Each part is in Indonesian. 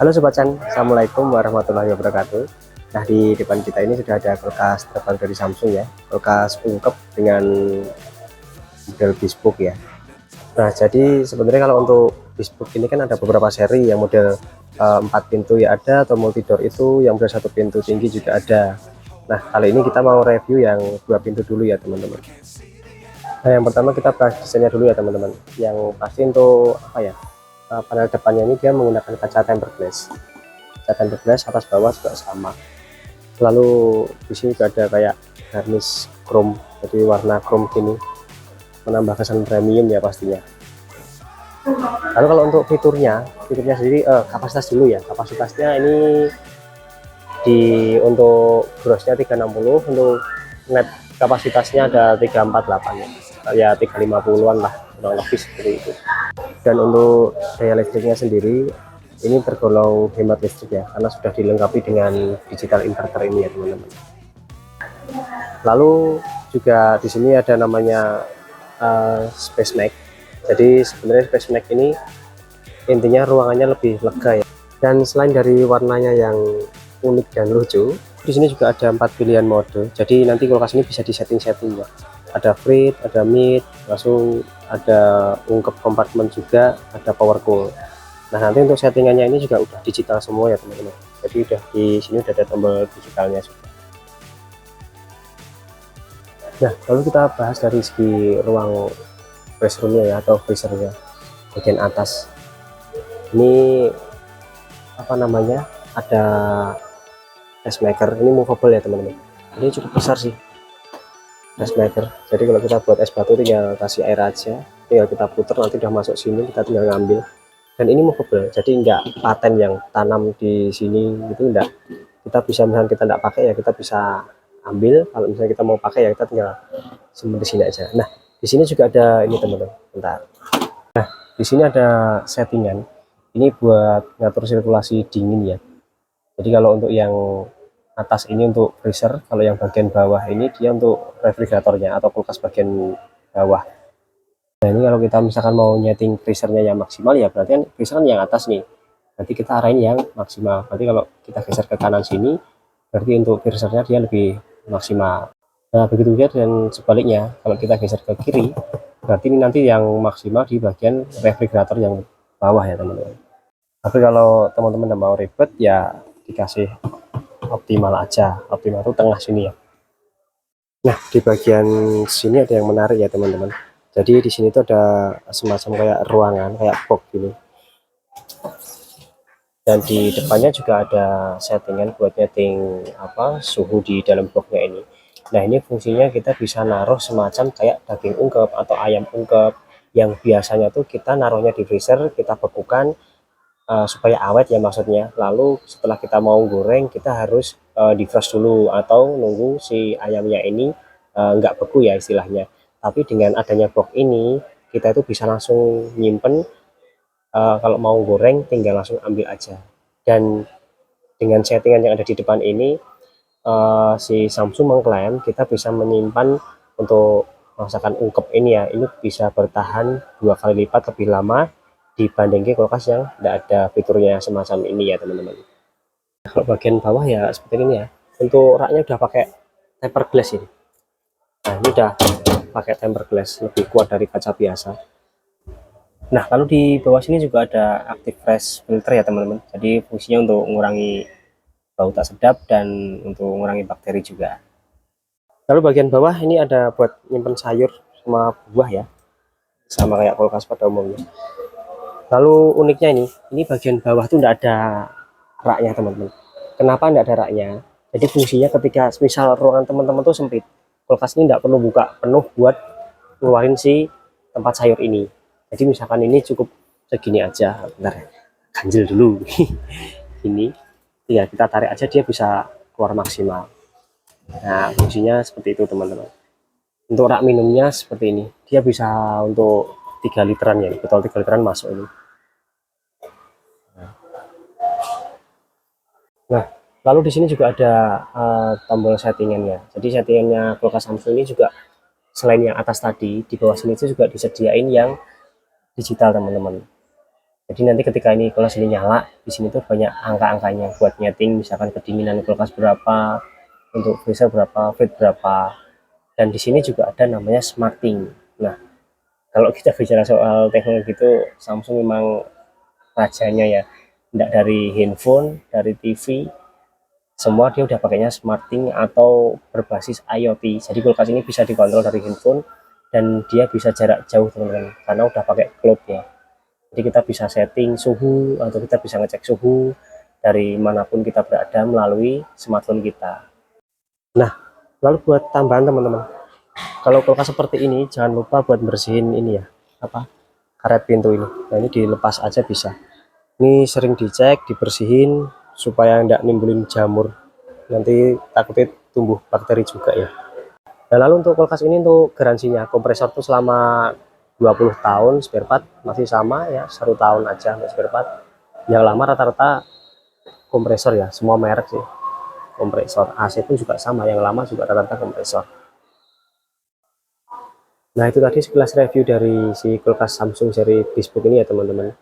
Halo Sobat Chan, Assalamualaikum warahmatullahi wabarakatuh. Nah, di depan kita ini sudah ada kulkas terbaru dari Samsung ya, kulkas ungkep dengan model bespoke ya. Nah, jadi sebenarnya kalau untuk bespoke ini kan ada beberapa seri yang model 4 pintu ya ada, atau multidor itu yang model 1 pintu tinggi juga ada. Nah, kali ini kita mau review yang 2 pintu dulu ya teman-teman. Nah, yang pertama kita bahas desainnya dulu ya teman-teman. Yang pasti untuk apa ya, panel depannya ini dia menggunakan kaca tempered glass. Kaca tempered glass atas bawah juga sama. Lalu di sini juga ada kayak garnish chrome, jadi warna chrome gini, menambah kesan premium ya pastinya. Lalu kalau untuk fiturnya sendiri, kapasitas dulu ya. Kapasitasnya ini untuk grossnya 360, untuk net kapasitasnya ada 348 ya 350-an lah kurang lebih seperti itu. Dan untuk daya listriknya sendiri ini tergolong hemat listrik ya, karena sudah dilengkapi dengan digital inverter ini ya teman-teman. Lalu juga di sini ada namanya Space Max. Jadi sebenarnya Space Max ini intinya ruangannya lebih lega ya. Dan selain dari warnanya yang unik dan lucu, di sini juga ada 4 pilihan mode. Jadi nanti kulkas ini bisa disetting-setting ya. Ada frit, ada mid, langsung ada ungkep kompartemen juga, ada power cool. Nah, nanti untuk settingannya ini juga udah digital semua ya teman-teman. Jadi udah di sini udah ada tombol digitalnya juga. Nah, lalu kita bahas dari segi ruang freezer roomnya ya, atau freezernya bagian atas. Ini apa namanya? Ada ice maker, ini movable ya teman-teman. Ini cukup besar sih ice maker. Jadi kalau kita buat es batu tinggal kasih air aja, tinggal kita putar, nanti udah masuk sini, kita tinggal ngambil. Dan ini movable, jadi enggak paten yang tanam di sini gitu, enggak. Kita bisa, misalnya kita enggak pakai ya kita bisa ambil, kalau misalnya kita mau pakai ya kita tinggal simpan di sini aja. Nah, di sini juga ada ini teman-teman, bentar. Nah, di sini ada settingan, ini buat ngatur sirkulasi dingin ya. Jadi kalau untuk yang atas ini untuk freezer, kalau yang bagian bawah ini dia untuk refrigeratornya atau kulkas bagian bawah. Nah, ini kalau kita misalkan mau nyeting freezernya yang maksimal ya berarti kan freezer kan yang atas nih, nanti kita arahin yang maksimal. Berarti kalau kita geser ke kanan sini berarti untuk freezernya dia lebih maksimal. Nah, begitu juga dan sebaliknya, kalau kita geser ke kiri berarti ini nanti yang maksimal di bagian refrigerator yang bawah ya teman-teman. Tapi kalau teman-teman tidak mau ribet ya dikasih optimal aja, optimal itu tengah sini ya. Nah, di bagian sini ada yang menarik ya teman-teman. Jadi di sini tuh ada semacam kayak ruangan, kayak box gini. Dan di depannya juga ada settingan buat nyeting apa suhu di dalam boxnya ini. Nah, ini fungsinya kita bisa naruh semacam kayak daging ungkep atau ayam ungkep yang biasanya tuh kita naruhnya di freezer, kita bekukan supaya awet ya maksudnya. Lalu setelah kita mau goreng kita harus di-frost dulu atau nunggu si ayamnya ini nggak beku ya istilahnya. Tapi dengan adanya box ini kita itu bisa langsung nyimpen, kalau mau goreng tinggal langsung ambil aja. Dan dengan settingan yang ada di depan ini, si Samsung mengklaim kita bisa menyimpan untuk masakan ungkep ini ya, ini bisa bertahan 2 kali lipat lebih lama dibandingkan kulkas yang tidak ada fiturnya semacam ini ya teman-teman. Kalau bagian bawah ya seperti ini ya, untuk raknya udah pakai tempered glass ini. Nah, ini udah pakai tempered glass, lebih kuat dari kaca biasa. Nah, lalu di bawah sini juga ada active fresh filter ya teman-teman. Jadi fungsinya untuk mengurangi bau tak sedap dan untuk mengurangi bakteri juga. Lalu bagian bawah ini ada buat nyimpen sayur sama buah ya, sama kayak kulkas pada umumnya. Lalu uniknya ini bagian bawah tuh enggak ada raknya teman-teman. Kenapa enggak ada raknya? Jadi fungsinya ketika misal ruangan teman-teman tuh sempit, kulkas ini enggak perlu buka penuh buat ngeluarin si tempat sayur ini. Jadi misalkan ini cukup segini aja, bentar ya, ganjil dulu. Ini tinggal kita tarik aja dia bisa keluar maksimal. Nah, fungsinya seperti itu teman-teman. Untuk rak minumnya seperti ini, dia bisa untuk 3 literan ya, betul 3 literan masuk ini. Nah, lalu di sini juga ada tombol settingannya. Jadi settingannya kulkas Samsung ini juga selain yang atas tadi, di bawah sini itu juga disediain yang digital teman-teman. Jadi nanti ketika ini kulkas ini nyala, di sini tuh banyak angka-angkanya buat nyeting, misalkan kedinginan kulkas berapa, untuk freezer berapa, fridge berapa. Dan di sini juga ada namanya SmartThing. Nah, kalau kita bicara soal teknologi itu Samsung memang rajanya ya. Tidak dari handphone, dari TV, semua dia udah pakainya SmartThing atau berbasis IoT. Jadi kulkas ini bisa dikontrol dari handphone dan dia bisa jarak jauh teman-teman, karena udah pakai cloud ya. Jadi kita bisa setting suhu atau kita bisa ngecek suhu dari manapun kita berada melalui smartphone kita. Nah, lalu buat tambahan teman-teman, kalau kulkas seperti ini jangan lupa buat bersihin ini ya, apa, karet pintu ini. Nah, ini dilepas aja bisa. Ini sering dicek, dibersihin supaya tidak nimbulin jamur. Nanti takutnya tumbuh bakteri juga ya. Nah, lalu untuk kulkas ini untuk garansinya, kompresor tuh selama 20 tahun, spare part masih sama ya, 1 tahun aja untuk spare part. Yang lama rata-rata kompresor ya, semua merek sih. Kompresor AC pun juga sama, yang lama juga rata-rata kompresor. Nah, itu tadi sekilas review dari si kulkas Samsung seri Bespoke ini ya teman-teman.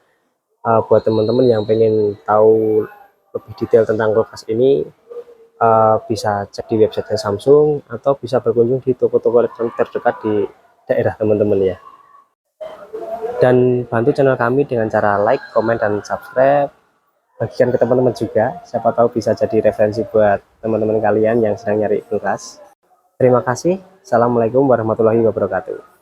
Buat teman-teman yang pengen tahu lebih detail tentang kulkas ini, bisa cek di website Samsung atau bisa berkunjung di toko-toko elektronik terdekat di daerah teman-teman ya. Dan bantu channel kami dengan cara like, komen, dan subscribe. Bagikan ke teman-teman juga, siapa tahu bisa jadi referensi buat teman-teman kalian yang sedang nyari kulkas. Terima kasih. Assalamualaikum warahmatullahi wabarakatuh.